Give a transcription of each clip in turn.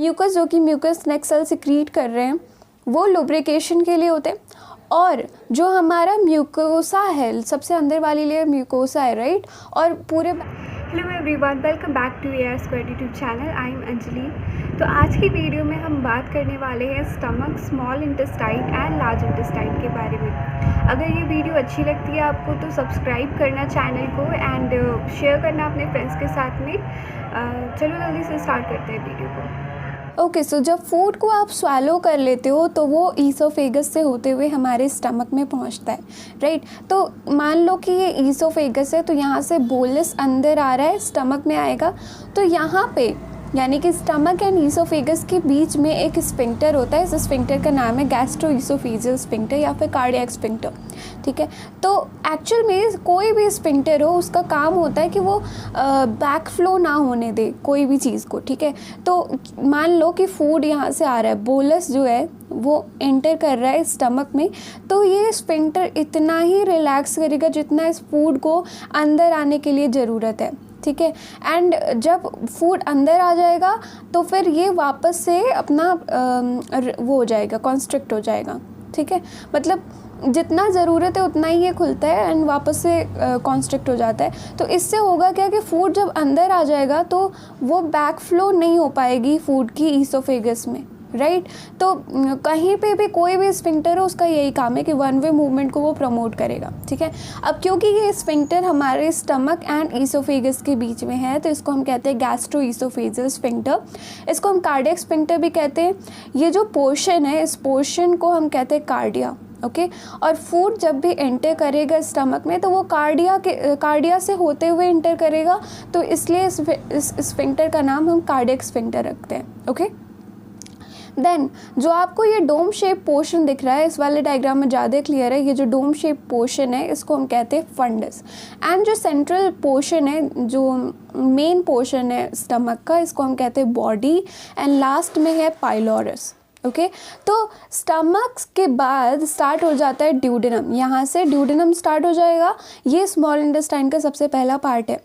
Mucus जो कि mucus neck cell secrete कर रहे हैं वो लुब्रिकेशन के लिए होते हैं। और जो हमारा म्यूकोसा है, सबसे अंदर वाली लेयर म्यूकोसा है, राइट। और पूरे hello everyone, welcome back to AR square YouTube channel. I am Anjali. तो आज की वीडियो में हम बात करने वाले हैं stomach, small intestine and large intestine के बारे में। अगर ये वीडियो अच्छी लगती है आपको तो सब्सक्राइब करना चैनल को एंड शेयर करना अपने फ्रेंड्स के साथ में। चलो जल्दी से स्टार्ट करते हैं वीडियो को। ओके सो जब फूड को आप स्वालो कर लेते हो तो वो ईसोफेगस से होते हुए हमारे स्टमक में पहुंचता है, राइट। तो मान लो कि ये ईसोफेगस है, तो यहाँ से बोलस अंदर आ रहा है, स्टमक में आएगा। तो यहाँ पे यानी कि स्टमक एंड ईसोफेगस के बीच में एक स्फिंक्टर होता है। इस स्फिंक्टर का नाम है गैस्ट्रोईसोफेजियल स्फिंक्टर या फिर कार्डियक स्फिंक्टर, ठीक है। तो एक्चुअल में कोई भी स्फिंक्टर हो, उसका काम होता है कि वो बैक फ्लो ना होने दे कोई भी चीज़ को, ठीक है। तो मान लो कि फूड यहाँ से आ रहा है, बोलस जो है वो एंटर कर रहा है स्टमक में, तो ये स्फिंक्टर इतना ही रिलैक्स करेगा जितना इस फूड को अंदर आने के लिए ज़रूरत है, ठीक है। एंड जब फूड अंदर आ जाएगा तो फिर ये वापस से अपना वो हो जाएगा, कॉन्स्ट्रिक्ट हो जाएगा, ठीक है। मतलब जितना ज़रूरत है उतना ही ये खुलता है एंड वापस से कॉन्स्ट्रिक्ट हो जाता है। तो इससे होगा क्या कि फूड जब अंदर आ जाएगा तो वो बैक फ्लो नहीं हो पाएगी फूड की ईसोफेगस में, राइट। तो कहीं पे भी कोई भी स्फिंक्टर हो, उसका यही काम है कि वन वे मूवमेंट को वो प्रमोट करेगा, ठीक है। अब क्योंकि ये स्फिंक्टर हमारे स्टमक एंड ईसोफेगस के बीच में है तो इसको हम कहते हैं गैस्ट्रोईसोफेजियल स्फिंक्टर। इसको हम कार्डियक स्फिंक्टर भी कहते हैं। ये जो पोर्शन है, इस पोर्शन को हम कहते हैं कार्डिया, ओके। और फूड जब भी एंटर करेगा स्टमक में तो वो कार्डिया से होते हुए एंटर करेगा, तो इसलिए इस स्फिंक्टर का नाम हम कार्डियक स्फिंक्टर रखते हैं, ओके। देन जो आपको ये डोम शेप पोर्शन दिख रहा है, इस वाले डायग्राम में ज़्यादा क्लियर है। ये जो डोम शेप पोर्शन है इसको हम कहते हैं फंडस। एंड जो सेंट्रल पोर्शन है, जो मेन पोर्शन है स्टमक का, इसको हम कहते हैं बॉडी। एंड लास्ट में है पाइलोरस, ओके। तो स्टमक के बाद स्टार्ट हो जाता है ड्यूडेनम। यहाँ से ड्यूडेनम स्टार्ट हो जाएगा। ये स्मॉल इंटेस्टाइन का सबसे पहला पार्ट है।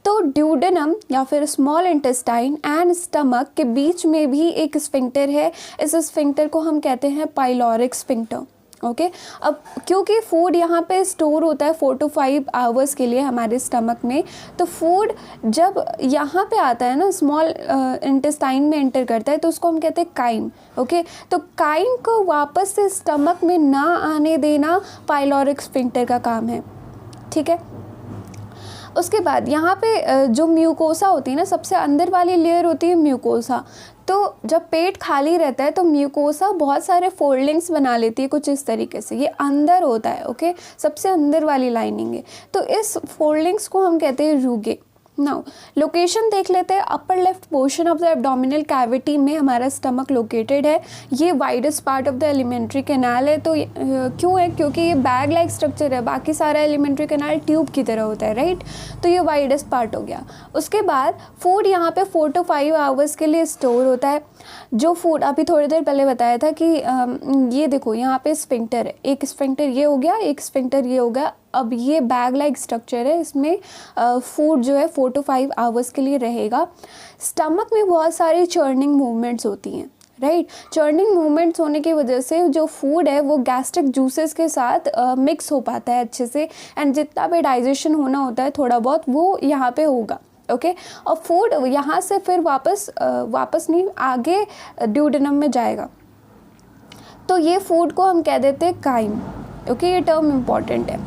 तो ड्यूडेनम या फिर स्मॉल इंटेस्टाइन एंड स्टमक के बीच में भी एक स्फिंक्टर है। इस स्फिंक्टर को हम कहते हैं पाइलोरिक स्फिंक्टर, ओके। अब क्योंकि फूड यहाँ पे स्टोर होता है 4 to 5 आवर्स के लिए हमारे स्टमक में, तो फूड जब यहाँ पे आता है ना, स्मॉल इंटेस्टाइन में एंटर करता है, तो उसको हम कहते हैं काइम, ओके। तो काइम को वापस से स्टमक में ना आने देना पाइलोरिक स्फिंक्टर का काम है, ठीक है। उसके बाद यहाँ पे जो म्यूकोसा होती है ना, सबसे अंदर वाली लेयर होती है म्यूकोसा। तो जब पेट खाली रहता है तो म्यूकोसा बहुत सारे फोल्डिंग्स बना लेती है कुछ इस तरीके से। ये अंदर होता है, ओके, सबसे अंदर वाली लाइनिंग है। तो इस फोल्डिंग्स को हम कहते हैं रूगे। नाउ लोकेशन देख लेते हैं। Upper left portion of the abdominal cavity में हमारा स्टमक लोकेटेड है। ये widest part of the alimentary canal है। तो क्यों है? क्योंकि ये बैग लाइक स्ट्रक्चर है, बाकी सारा एलिमेंट्री कैनाल ट्यूब की तरह होता है, राइट। तो ये वाइडेस्ट पार्ट हो गया। उसके बाद फूड यहाँ पे 4 to 5 आवर्स के लिए स्टोर होता है। जो फूड अभी थोड़ी देर पहले बताया था कि ये देखो यहाँ पे स्फिंक्टर है, एक स्फिंक्टर ये हो गया, एक स्फिंक्टर ये हो गया। अब ये बैग लाइक स्ट्रक्चर है, इसमें फूड जो है 4 to 5 आवर्स के लिए रहेगा। स्टमक में बहुत सारी चर्निंग मूवमेंट्स होती हैं, राइट। चर्निंग मूवमेंट्स होने की वजह से जो फूड है वो गैस्ट्रिक जूसेस के साथ मिक्स हो पाता है अच्छे से, एंड जितना भी डाइजेशन होना होता है थोड़ा बहुत वो यहाँ पे होगा, ओके। और फूड यहाँ से फिर वापस नहीं, आगे ड्यूडेनम में जाएगा। तो ये फूड को हम कह देते हैं काइम, ओके। ये टर्म इम्पॉर्टेंट है।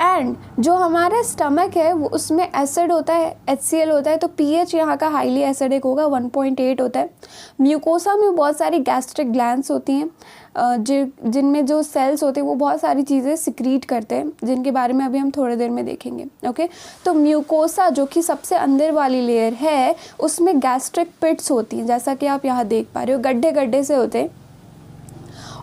एंड जो हमारा स्टमक है वो उसमें एसिड होता है, HCl होता है। तो pH यहाँ का हाईली एसिडिक होगा, 1.8 होता है। म्यूकोसा में बहुत सारी गैस्ट्रिक ग्लैंड्स होती हैं जिनमें जो सेल्स होते हैं वो बहुत सारी चीज़ें सिक्रीट करते हैं, जिनके बारे में अभी हम थोड़ी देर में देखेंगे, ओके। तो म्यूकोसा जो कि सबसे अंदर वाली लेयर है उसमें गैस्ट्रिक पिट्स होती हैं, जैसा कि आप यहाँ देख पा रहे हो, गड्ढे गड्ढे से होते हैं।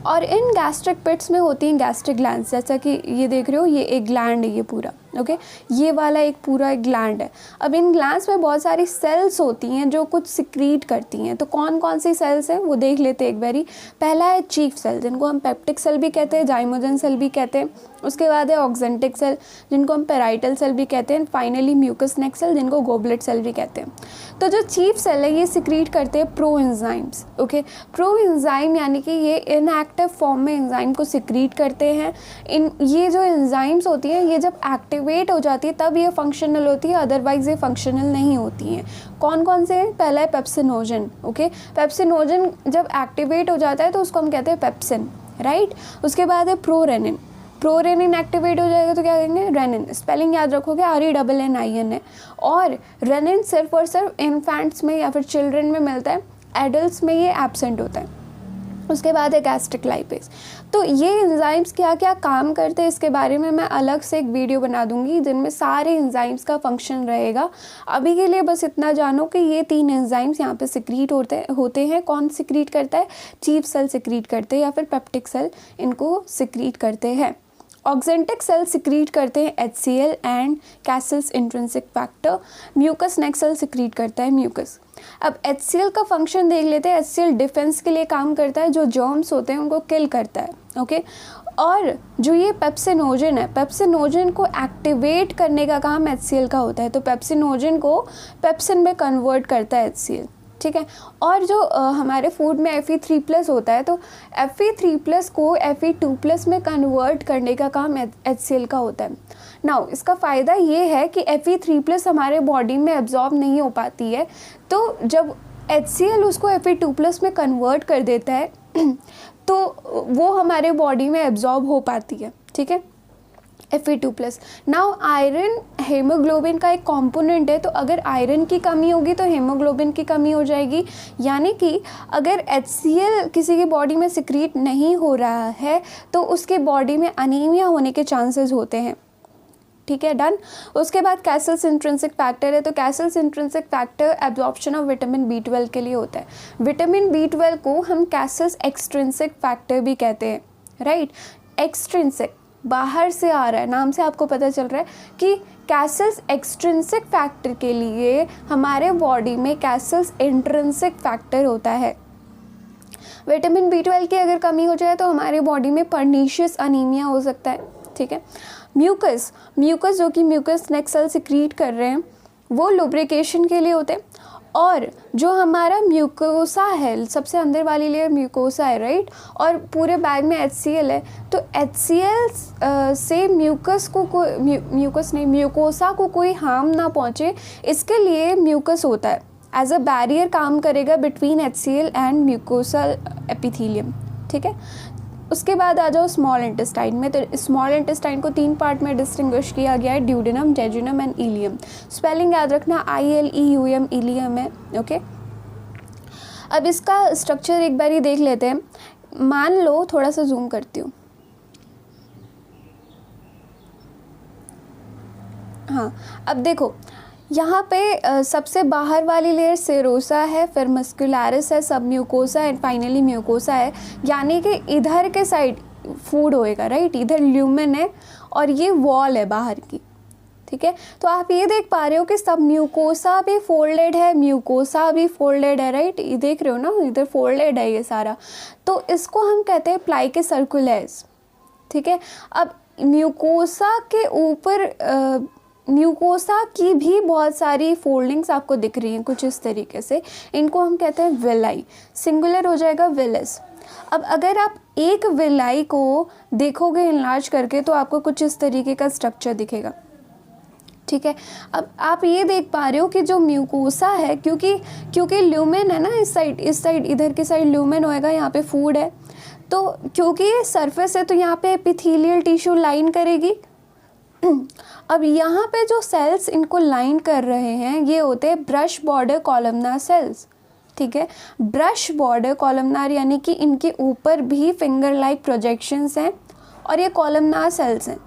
और इन गैस्ट्रिक पिट्स में होती हैं गैस्ट्रिक ग्लैंड्स, जैसा कि ये देख रहे हो, ये एक ग्लैंड है ये पूरा, ओके ये वाला एक पूरा एक ग्लैंड है। अब इन ग्लैंड्स में बहुत सारी सेल्स होती हैं जो कुछ सिक्रीट करती हैं। तो कौन कौन सी सेल्स हैं वो देख लेते हैं एक बारी। पहला है चीफ सेल जिनको हम पेप्टिक सेल भी कहते हैं, जाइमोजन सेल भी कहते हैं। उसके बाद है ऑक्जेंटिक सेल जिनको हम पेराइटल सेल भी कहते हैं। फाइनली म्यूकस नेक सेल जिनको गोबलेट सेल भी कहते हैं। तो जो चीफ सेल है ये सिक्रीट करते हैं pro enzymes. Okay pro enzyme यानी कि ये इनएक्टिव फॉर्म में एंजाइम को सिक्रीट करते हैं। ये जो एंजाइम्स होती हैं ये जब एक्टिवेट हो जाती है तब ये फंक्शनल होती है, अदरवाइज ये फंक्शनल नहीं होती हैं। कौन कौन से हैं? पहला है पेप्सिनोजन। ओके पेप्सिनोजन जब एक्टिवेट हो जाता है तो उसको हम कहते हैं पेप्सिन, राइट। उसके बाद है प्रोरेनिन। प्रोरेनिन एक्टिवेट हो जाएगा तो क्या कहेंगे? रेनिन। स्पेलिंग याद रखोगे, RENNIN है। और रेनिन सिर्फ और सिर्फ इन्फेंट्स में या फिर चिल्ड्रन में मिलता है, एडल्ट्स में ये एब्सेंट होता है। उसके बाद है गैस्ट्रिक लाइपेज। तो ये एंजाइम्स क्या क्या काम करते हैं इसके बारे में मैं अलग से एक वीडियो बना दूंगी जिनमें सारे एंजाइम्स का फंक्शन रहेगा। अभी के लिए बस इतना जानो कि ये 3 एंजाइम्स यहाँ पे सिक्रीट होते हैं। कौन सिक्रीट करता है? चीफ सेल सिक्रीट करते हैं या फिर पेप्टिक सेल इनको सिक्रीट करते हैं। ऑक्जेंटिक सेल सिक्रीट करते हैं HCl and Castle's intrinsic factor. Mucus neck cell secrete करता है म्यूकस। अब HCl का फंक्शन देख लेते हैं। HCl डिफेंस के लिए काम करता है, जो जर्म्स होते हैं उनको किल करता है। ओके और जो ये पेप्सिनोजन है, पेप्सिनोजन को एक्टिवेट करने का काम HCl का होता है। तो पेप्सिनोजन को पेप्सिन में कन्वर्ट करता है HCl, ठीक है। और जो हमारे फूड में Fe3+ होता है तो Fe3+ को Fe2+ में कन्वर्ट करने का काम HCl का होता है। नाउ इसका फ़ायदा ये है कि Fe3+ हमारे बॉडी में एब्जॉर्ब नहीं हो पाती है, तो जब HCl उसको Fe2+ में कन्वर्ट कर देता है तो वो हमारे बॉडी में एब्जॉर्ब हो पाती है, ठीक है। Fe2+। नाउ आयरन हेमोग्लोबिन का एक कंपोनेंट है, तो अगर आयरन की कमी होगी तो हेमोग्लोबिन की कमी हो जाएगी। यानी कि अगर HCl किसी की बॉडी में सिक्रीट नहीं हो रहा है तो उसके बॉडी में अनीमिया होने के चांसेस होते हैं, ठीक है, डन। उसके बाद कैसल्स इंट्रिंसिक फैक्टर है। तो Castle's intrinsic factor absorption of vitamin B12 के लिए होता है। विटामिन B12 को हम कैसल्स एक्सट्रिंसिक फैक्टर भी कहते हैं, राइट। एक्सट्रिंसिक बाहर से आ रहा है, नाम से आपको पता चल रहा है कि कैसल्स एक्सट्रिंसिक फैक्टर के लिए हमारे बॉडी में कैसल्स इंट्रिंसिक फैक्टर होता है। विटामिन B12 की अगर कमी हो जाए तो हमारे बॉडी में पर्नीशियस अनीमिया हो सकता है, ठीक है। म्यूकस जो कि म्यूकस नेक सेल सिक्रीट कर रहे हैं वो लुब्रिकेशन के लिए होते हैं। और जो हमारा म्यूकोसा है, सबसे अंदर वाली लेयर म्यूकोसा है, राइट। और पूरे बैग में HCl है, तो HCl से म्यूकोसा को कोई हार्म ना पहुँचे, इसके लिए म्यूकस होता है, एज अ बैरियर काम करेगा between HCl and mucosal epithelium, ठीक है। उसके बाद आ जाओ स्मॉल इंटेस्टाइन में। तो स्मॉल इंटेस्टाइन को 3 पार्ट में डिस्टिंग्विश किया गया है, duodenum, jejunum and ileum. Spelling याद रखना, ILEUM, इलियम है, ओके। अब इसका स्ट्रक्चर एक बार ही देख लेते हैं। मान लो, थोड़ा सा जूम करती हूँ, हाँ। अब देखो यहाँ पे सबसे बाहर वाली लेयर सेरोसा है, फिर मस्कुलरिस है, सब म्यूकोसा एंड फाइनली म्यूकोसा है। यानी कि इधर के साइड फूड होएगा, राइट। इधर ल्यूमेन है और ये वॉल है बाहर की, ठीक है। तो आप ये देख पा रहे हो कि सब म्यूकोसा भी फोल्डेड है, म्यूकोसा भी फोल्डेड है, राइट। ये देख रहे हो ना, इधर फोल्डेड है ये सारा। तो इसको हम कहते हैं प्लाइके सर्कुलेस, ठीक है। अब म्यूकोसा के ऊपर म्यूकोसा की भी बहुत सारी फोल्डिंग्स आपको दिख रही हैं कुछ इस तरीके से। इनको हम कहते हैं विलाई, सिंगुलर हो जाएगा विलिस। अब अगर आप एक विलाई को देखोगे इनलार्ज करके तो आपको कुछ इस तरीके का स्ट्रक्चर दिखेगा, ठीक है। अब आप ये देख पा रहे हो कि जो म्यूकोसा है, क्योंकि ल्यूमेन है ना, इस साइड इधर की साइड ल्यूमेन होएगा, यहाँ पे फूड है। तो क्योंकि ये सरफेस है तो यहाँ पे एपिथेलियल टिश्यू लाइन करेगी। अब यहाँ पे जो सेल्स इनको लाइन कर रहे हैं ये होते हैं ब्रश बॉर्डर कॉलमनार सेल्स, ठीक है। ब्रश बॉर्डर कॉलमनार यानी कि इनके ऊपर भी फिंगर लाइक प्रोजेक्शंस हैं और ये कॉलमनार सेल्स हैं।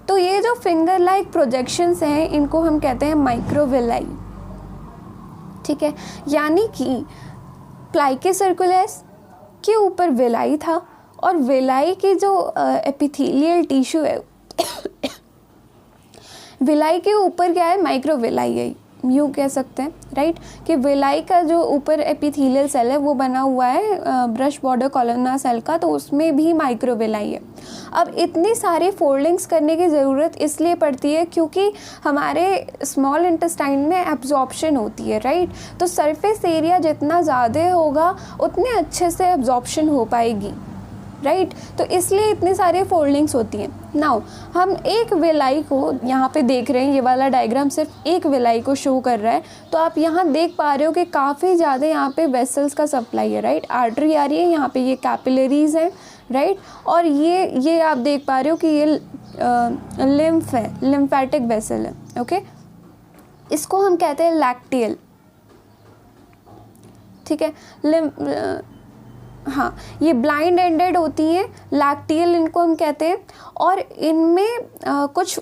तो ये जो फिंगर लाइक प्रोजेक्शंस हैं इनको हम कहते हैं माइक्रोविलाई, ठीक है। यानी कि प्लाइके सर्कुलेस के ऊपर विलाई था और विलाई की जो एपिथेलियल टिश्यू है विलाई के ऊपर क्या है, माइक्रोविलाई है, यूँ कह सकते हैं, राइट, कि विलाई का जो ऊपर एपिथेलियल सेल है वो बना हुआ है ब्रश बॉर्डर कॉलोना सेल का, तो उसमें भी माइक्रोविलाई है। अब इतनी सारी फोल्डिंग्स करने की ज़रूरत इसलिए पड़ती है क्योंकि हमारे स्मॉल इंटेस्टाइन में एब्जॉर्प्शन होती है, राइट, तो सरफेस एरिया जितना ज़्यादा होगा उतने अच्छे से एब्जॉर्प्शन हो पाएगी, राइट, तो इसलिए इतनी सारी फोल्डिंग्स होती हैं। नाउ हम एक विलाई को यहाँ पे देख रहे हैं, ये वाला डायग्राम सिर्फ एक विलाई को शो कर रहा है, तो आप यहाँ देख पा रहे हो कि काफ़ी ज़्यादा यहाँ पे वेसल्स का सप्लाई है, राइट, आर्टरी आ रही है, यहाँ पे ये कैपिलरीज हैं, राइट, और ये आप देख पा रहे हो कि ये लिम्फ है, लिम्फेटिक वेसल है, ओके, इसको हम कहते हैं लैक्टियल, ठीक है, हाँ, ये ब्लाइंड एंडेड होती हैं, लैक्टियल इनको हम कहते हैं, और इनमें कुछ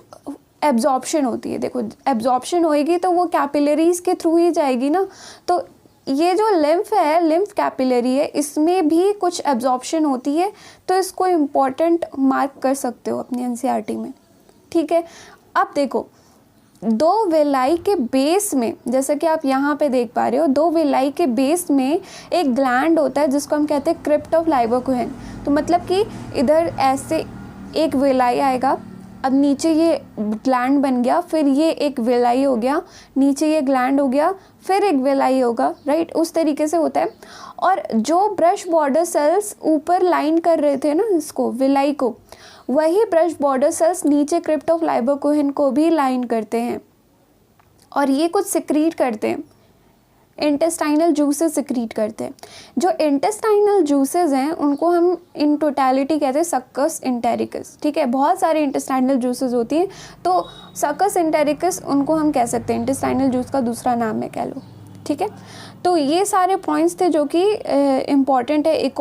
एब्जॉर्प्शन होती है। देखो एब्जॉर्प्शन होएगी तो वो कैपिलरीज के थ्रू ही जाएगी ना, तो ये जो लिम्फ है, लिम्फ कैपिलरी है, इसमें भी कुछ एब्जॉर्प्शन होती है, तो इसको इम्पॉर्टेंट मार्क कर सकते हो अपनी एनसीईआरटी में, ठीक है। अब देखो दो विलाई के बेस में, जैसे कि आप यहाँ पे देख पा रहे हो, दो विलाई के बेस में एक ग्लैंड होता है जिसको हम कहते हैं क्रिप्ट ऑफ लाइबोकुहेन। तो मतलब कि इधर ऐसे एक विलाई आएगा, अब नीचे ये ग्लैंड बन गया, फिर ये एक विलाई हो गया, नीचे ये ग्लैंड हो गया, फिर एक विलाई होगा, राइट, उस तरीके से होता है। और जो ब्रश बॉर्डर सेल्स ऊपर लाइन कर रहे थे ना इसको, विलाई को, वही ब्रश बॉर्डर सेल्स नीचे क्रिप्ट ऑफ लाइबोकुहेन को भी लाइन करते हैं, और ये कुछ सिक्रीट करते हैं, इंटेस्टाइनल जूसेस सिक्रीट करते हैं। जो इंटेस्टाइनल जूसेस हैं उनको हम इन टोटलिटी कहते हैं सक्कस इंटेरिकस, ठीक है, बहुत सारे इंटेस्टाइनल जूसेस होती हैं, तो सक्कस इंटेरिकस उनको हम कह सकते हैं, इंटेस्टाइनल जूस का दूसरा नाम है, कह लो, ठीक है। तो ये सारे पॉइंट्स थे जो कि इम्पॉर्टेंट है। एक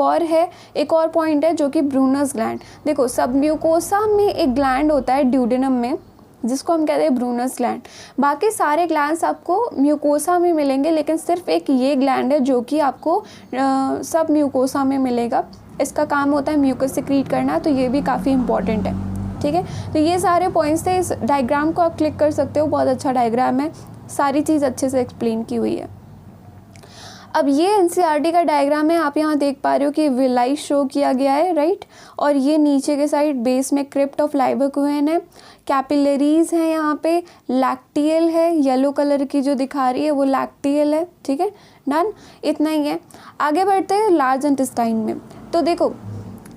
और पॉइंट है जो कि ब्रूनस ग्लैंड। देखो सब म्यूकोसा में एक ग्लैंड होता है ड्यूडेनम में, जिसको हम कहते हैं ब्रूनस ग्लैंड। बाकी सारे ग्लैंड्स आपको म्यूकोसा में मिलेंगे, लेकिन सिर्फ एक ये ग्लैंड है जो कि आपको सब म्यूकोसा में मिलेगा। इसका काम होता है म्यूकस सिक्रीट करना, तो ये भी काफ़ी इंपॉर्टेंट है, ठीक है। तो ये सारे पॉइंट्स थे। इस डायग्राम को आप क्लिक कर सकते हो, बहुत अच्छा डायग्राम है, सारी चीज़ अच्छे से एक्सप्लेन की हुई है। अब ये एनसीईआरटी का डायग्राम है, आप यहाँ देख पा रहे हो कि विलाई शो किया गया है, राइट, और ये नीचे के साइड बेस में क्रिप्ट ऑफ लाइबोकुहेन है, कैपिलरीज है, यहाँ पे लैक्टियल है, येलो कलर की जो दिखा रही है वो लैक्टियल है, ठीक है, डन, इतना ही है। आगे बढ़ते हैं लार्ज इंटेस्टाइन में। तो देखो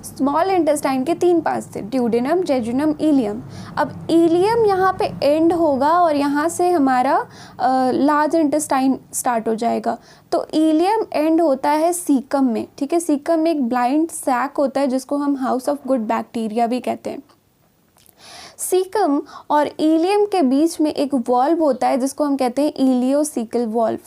स्मॉल इंटेस्टाइन के 3 पार्ट्स थे, ड्यूडेनम, जेजुनम, इलियम। अब इलियम यहाँ पे एंड होगा और यहाँ से हमारा लार्ज इंटेस्टाइन स्टार्ट हो जाएगा। तो इलियम एंड होता है सीकम में, ठीक है। सीकम में एक ब्लाइंड सैक होता है जिसको हम हाउस ऑफ गुड बैक्टीरिया भी कहते हैं। सीकम और इलियम के बीच में एक वॉल्व होता है जिसको हम कहते हैं इलियोसिकल वॉल्व,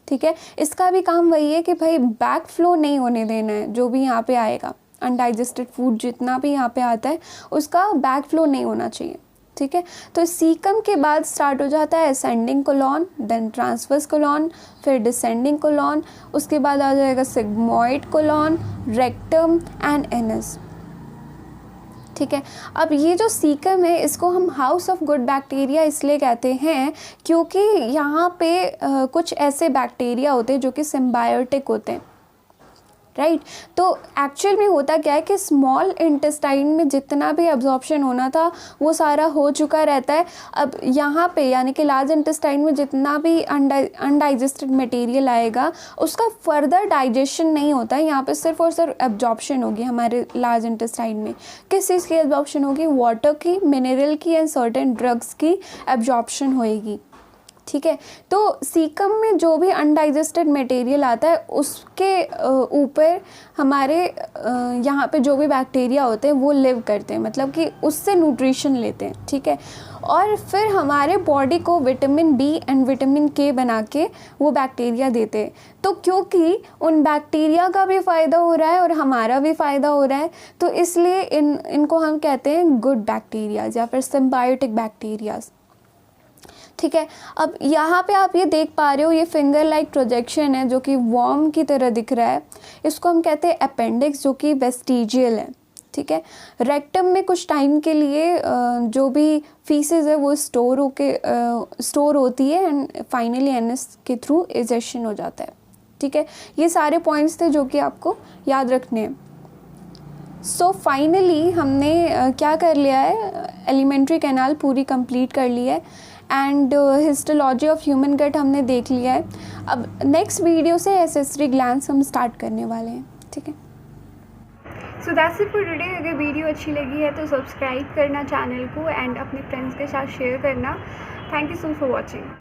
ठीक है। इसका भी काम वही है कि भाई बैक फ्लो नहीं होने देना है, जो भी यहाँ पे आएगा अनडाइजेस्टेड फूड जितना भी यहाँ पे आता है उसका बैक फ्लो नहीं होना चाहिए, ठीक है। तो सीकम के बाद स्टार्ट हो जाता है ascending colon, then transverse colon, फिर डिसेंडिंग कोलॉन, उसके बाद आ जाएगा sigmoid colon, rectum and anus, ठीक है। अब ये जो सीकम है इसको हम हाउस ऑफ गुड बैक्टीरिया इसलिए कहते हैं क्योंकि यहाँ पे कुछ ऐसे बैक्टीरिया होते हैं जो कि सिम्बायोटिक होते हैं, राइट। तो एक्चुअल में होता क्या है कि स्मॉल इंटेस्टाइन में जितना भी एब्जॉर्प्शन होना था वो सारा हो चुका रहता है। अब यहाँ पे यानी कि लार्ज इंटेस्टाइन में जितना भी अनडाइजेस्टेड मटेरियल आएगा उसका फर्दर डाइजेशन नहीं होता है, यहाँ पे सिर्फ और सिर्फ एब्जॉर्प्शन होगी हमारे लार्ज इंटेस्टाइन में। किस चीज़ की एब्जॉर्प्शन होगी? वाटर की, मिनरल की एंड सर्टेन ड्रग्स की एब्जॉर्प्शन होएगी, ठीक है। तो सीकम में जो भी अनडाइजेस्टेड मटेरियल आता है उसके ऊपर हमारे यहाँ पे जो भी बैक्टीरिया होते हैं वो लिव करते हैं, मतलब कि उससे न्यूट्रिशन लेते हैं, ठीक है। और फिर हमारे बॉडी को विटामिन बी एंड विटामिन के बना के वो बैक्टीरिया देते हैं। तो क्योंकि उन बैक्टीरिया का भी फ़ायदा हो रहा है और हमारा भी फ़ायदा हो रहा है, तो इसलिए इनको हम कहते हैं गुड बैक्टीरियाज या फिर सिम्बायोटिक बैक्टीरियाज, ठीक है। अब यहाँ पे आप ये देख पा रहे हो, ये फिंगर लाइक प्रोजेक्शन है जो कि वॉर्म की तरह दिख रहा है, इसको हम कहते हैं अपेंडिक्स, जो कि वेस्टिजियल है, ठीक है। रेक्टम में कुछ टाइम के लिए जो भी फीसेस है वो स्टोर होती है एंड फाइनली एनएस के थ्रू इजेशन हो जाता है, ठीक है। ये सारे पॉइंट्स थे जो कि आपको याद रखने हैं। सो फाइनली हमने क्या कर लिया है, एलिमेंट्री कैनाल पूरी कंप्लीट कर ली है एंड हिस्टोलॉजी ऑफ ह्यूमन गट हमने देख लिया है। अब नेक्स्ट वीडियो से एसेसरी ग्लैंड्स हम स्टार्ट करने वाले हैं, ठीक है। So that's it for today. अगर वीडियो अच्छी लगी है तो सब्सक्राइब करना चैनल को एंड अपने फ्रेंड्स के साथ शेयर करना। Thank you so much for watching.